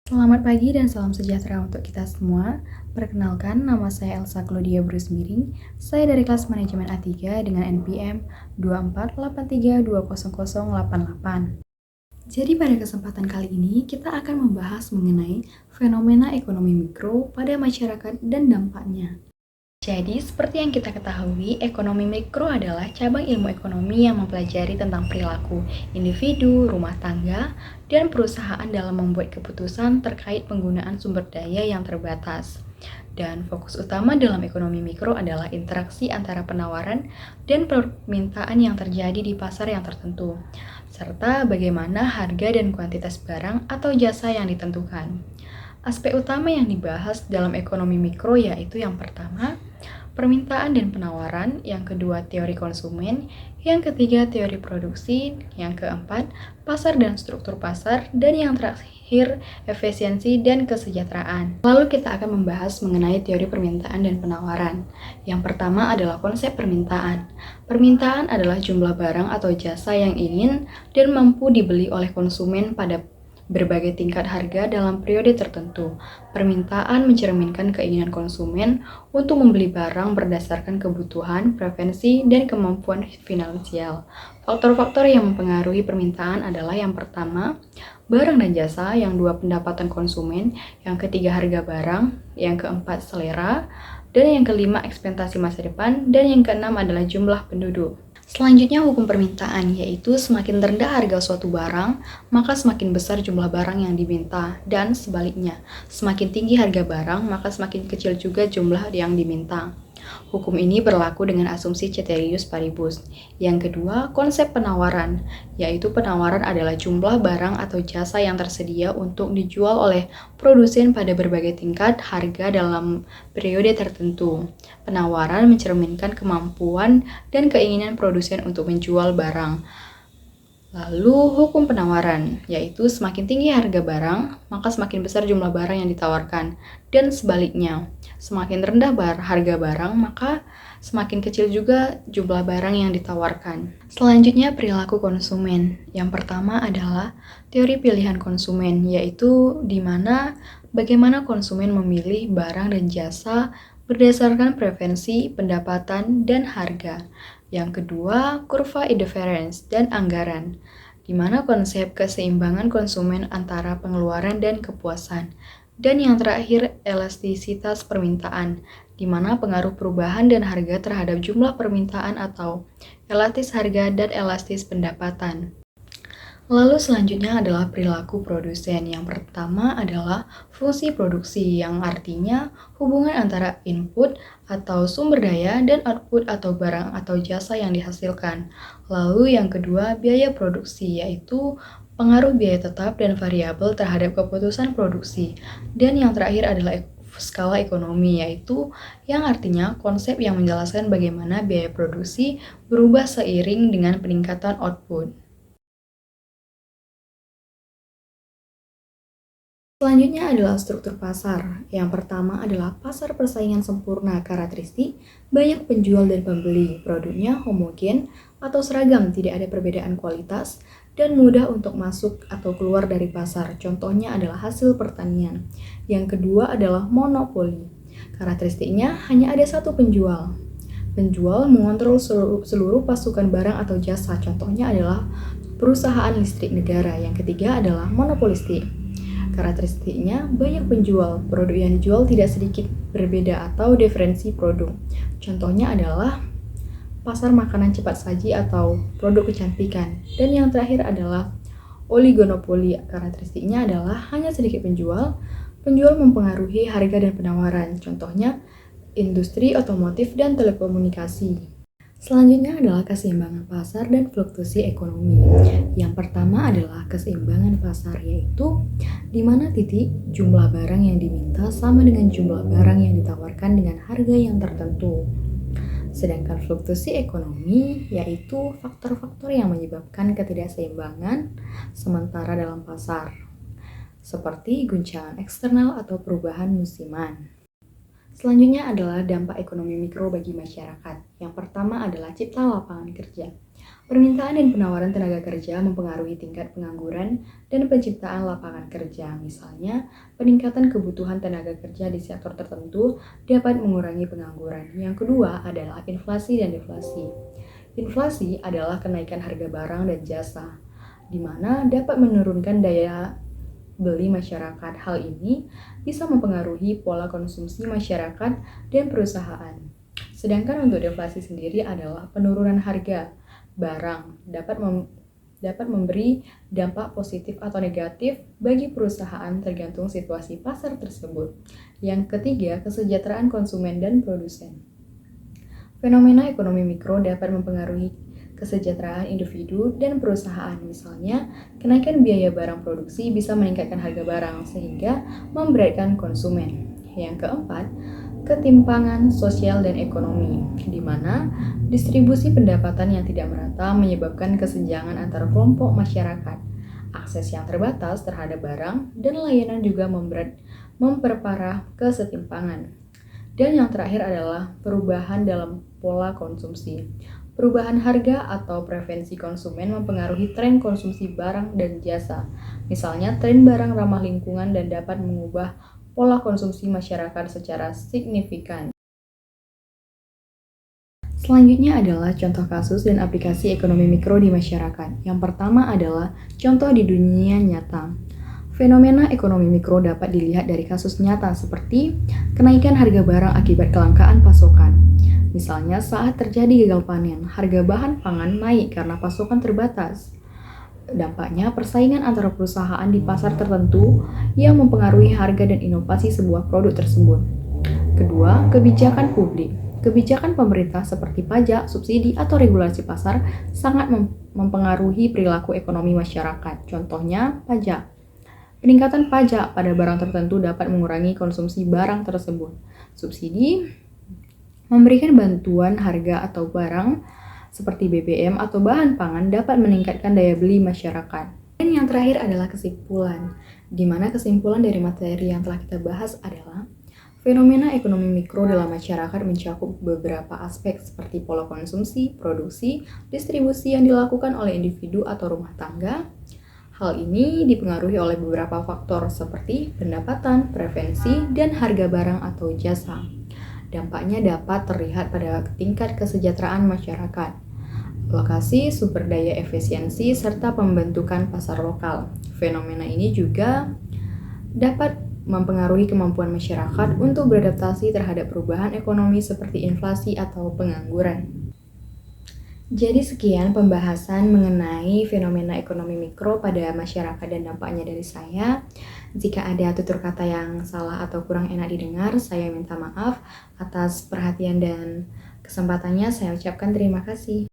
Selamat pagi dan salam sejahtera untuk kita semua. Perkenalkan, nama saya Elsa Claudia Brusmiring. Saya dari kelas manajemen A3 dengan NPM 2483200088. Jadi pada kesempatan kali ini kita akan membahas mengenai fenomena ekonomi mikro pada masyarakat dan dampaknya. Jadi, seperti yang kita ketahui, ekonomi mikro adalah cabang ilmu ekonomi yang mempelajari tentang perilaku individu, rumah tangga, dan perusahaan dalam membuat keputusan terkait penggunaan sumber daya yang terbatas. Dan fokus utama dalam ekonomi mikro adalah interaksi antara penawaran dan permintaan yang terjadi di pasar yang tertentu, serta bagaimana harga dan kuantitas barang atau jasa yang ditentukan. Aspek utama yang dibahas dalam ekonomi mikro yaitu yang pertama, permintaan dan penawaran, yang kedua teori konsumen, yang ketiga teori produksi, yang keempat pasar dan struktur pasar, dan yang terakhir efisiensi dan kesejahteraan. Lalu kita akan membahas mengenai teori permintaan dan penawaran. Yang pertama adalah konsep permintaan. Permintaan adalah jumlah barang atau jasa yang ingin dan mampu dibeli oleh konsumen pada berbagai tingkat harga dalam periode tertentu. Permintaan mencerminkan keinginan konsumen untuk membeli barang berdasarkan kebutuhan, preferensi, dan kemampuan finansial. Faktor-faktor yang mempengaruhi permintaan adalah yang pertama, barang dan jasa, yang dua pendapatan konsumen, yang ketiga harga barang, yang keempat selera, dan yang kelima ekspektasi masa depan, dan yang keenam adalah jumlah penduduk. Selanjutnya hukum permintaan, yaitu semakin rendah harga suatu barang, maka semakin besar jumlah barang yang diminta, dan sebaliknya, semakin tinggi harga barang, maka semakin kecil juga jumlah yang diminta. Hukum ini berlaku dengan asumsi ceteris paribus. Yang kedua, konsep penawaran, yaitu penawaran adalah jumlah barang atau jasa yang tersedia untuk dijual oleh produsen pada berbagai tingkat harga dalam periode tertentu. Penawaran mencerminkan kemampuan dan keinginan produsen untuk menjual barang. Lalu hukum penawaran, yaitu semakin tinggi harga barang, maka semakin besar jumlah barang yang ditawarkan. Dan sebaliknya, semakin rendah harga barang, maka semakin kecil juga jumlah barang yang ditawarkan. Selanjutnya perilaku konsumen. Yang pertama adalah teori pilihan konsumen, yaitu di mana bagaimana konsumen memilih barang dan jasa berdasarkan preferensi, pendapatan, dan harga. Yang kedua, kurva indifference dan anggaran, di mana konsep keseimbangan konsumen antara pengeluaran dan kepuasan. Dan yang terakhir, elastisitas permintaan, di mana pengaruh perubahan dan harga terhadap jumlah permintaan atau elastis harga dan elastis pendapatan. Lalu selanjutnya adalah perilaku produsen. Yang pertama adalah fungsi produksi, yang artinya hubungan antara input atau sumber daya dan output atau barang atau jasa yang dihasilkan. Lalu yang kedua, biaya produksi, yaitu pengaruh biaya tetap dan variabel terhadap keputusan produksi. Dan yang terakhir adalah skala ekonomi, yaitu yang artinya konsep yang menjelaskan bagaimana biaya produksi berubah seiring dengan peningkatan output. Selanjutnya adalah struktur pasar. Yang pertama adalah pasar persaingan sempurna, karakteristik banyak penjual dan pembeli, produknya homogen atau seragam, tidak ada perbedaan kualitas, dan mudah untuk masuk atau keluar dari pasar. Contohnya adalah hasil pertanian. Yang kedua adalah monopoli. Karakteristiknya hanya ada satu penjual. Penjual mengontrol seluruh pasukan barang atau jasa. Contohnya adalah perusahaan listrik negara. Yang ketiga adalah monopolistik. Karakteristiknya banyak penjual, produk yang dijual tidak sedikit berbeda atau diferensi produk. Contohnya adalah pasar makanan cepat saji atau produk kecantikan. Dan yang terakhir adalah oligonopoli. Karakteristiknya adalah hanya sedikit penjual, penjual mempengaruhi harga dan penawaran. Contohnya industri otomotif dan telekomunikasi. Selanjutnya adalah keseimbangan pasar dan fluktuasi ekonomi. Yang pertama adalah keseimbangan pasar, yaitu di mana titik jumlah barang yang diminta sama dengan jumlah barang yang ditawarkan dengan harga yang tertentu. Sedangkan fluktuasi ekonomi yaitu faktor-faktor yang menyebabkan ketidakseimbangan sementara dalam pasar, seperti guncangan eksternal atau perubahan musiman. Selanjutnya adalah dampak ekonomi mikro bagi masyarakat. Yang pertama adalah cipta lapangan kerja. Permintaan dan penawaran tenaga kerja mempengaruhi tingkat pengangguran dan penciptaan lapangan kerja. Misalnya, peningkatan kebutuhan tenaga kerja di sektor tertentu dapat mengurangi pengangguran. Yang kedua adalah inflasi dan deflasi. Inflasi adalah kenaikan harga barang dan jasa, di mana dapat menurunkan daya beli masyarakat. Hal ini bisa mempengaruhi pola konsumsi masyarakat dan perusahaan. Sedangkan untuk deflasi sendiri adalah penurunan harga barang dapat memberi dampak positif atau negatif bagi perusahaan tergantung situasi pasar tersebut. Yang ketiga, kesejahteraan konsumen dan produsen. Fenomena ekonomi mikro dapat mempengaruhi kesejahteraan individu dan perusahaan. Misalnya, kenaikan biaya barang produksi bisa meningkatkan harga barang sehingga memberatkan konsumen. Yang keempat, ketimpangan sosial dan ekonomi, di mana distribusi pendapatan yang tidak merata menyebabkan kesenjangan antar kelompok masyarakat. Akses yang terbatas terhadap barang dan layanan juga memperparah kesetimpangan. Dan yang terakhir adalah perubahan dalam pola konsumsi. Perubahan harga atau preferensi konsumen mempengaruhi tren konsumsi barang dan jasa. Misalnya, tren barang ramah lingkungan dan dapat mengubah pola konsumsi masyarakat secara signifikan. Selanjutnya adalah contoh kasus dan aplikasi ekonomi mikro di masyarakat. Yang pertama adalah contoh di dunia nyata. Fenomena ekonomi mikro dapat dilihat dari kasus nyata seperti kenaikan harga barang akibat kelangkaan pasokan. Misalnya saat terjadi gagal panen, harga bahan pangan naik karena pasokan terbatas. Dampaknya persaingan antara perusahaan di pasar tertentu yang mempengaruhi harga dan inovasi sebuah produk tersebut. Kedua, kebijakan publik. Kebijakan pemerintah seperti pajak, subsidi, atau regulasi pasar sangat mempengaruhi perilaku ekonomi masyarakat. Contohnya, pajak. Peningkatan pajak pada barang tertentu dapat mengurangi konsumsi barang tersebut. Subsidi memberikan bantuan harga atau barang seperti BBM atau bahan pangan dapat meningkatkan daya beli masyarakat. Dan yang terakhir adalah kesimpulan, di mana kesimpulan dari materi yang telah kita bahas adalah fenomena ekonomi mikro dalam masyarakat mencakup beberapa aspek seperti pola konsumsi, produksi, distribusi yang dilakukan oleh individu atau rumah tangga. Hal ini dipengaruhi oleh beberapa faktor seperti pendapatan, preferensi, dan harga barang atau jasa. Dampaknya dapat terlihat pada tingkat kesejahteraan masyarakat, lokasi, sumber daya efisiensi, serta pembentukan pasar lokal. Fenomena ini juga dapat mempengaruhi kemampuan masyarakat untuk beradaptasi terhadap perubahan ekonomi seperti inflasi atau pengangguran. Jadi sekian pembahasan mengenai fenomena ekonomi mikro pada masyarakat dan dampaknya dari saya. Jika ada tutur kata yang salah atau kurang enak didengar, saya minta maaf. Atas perhatian dan kesempatannya saya ucapkan terima kasih.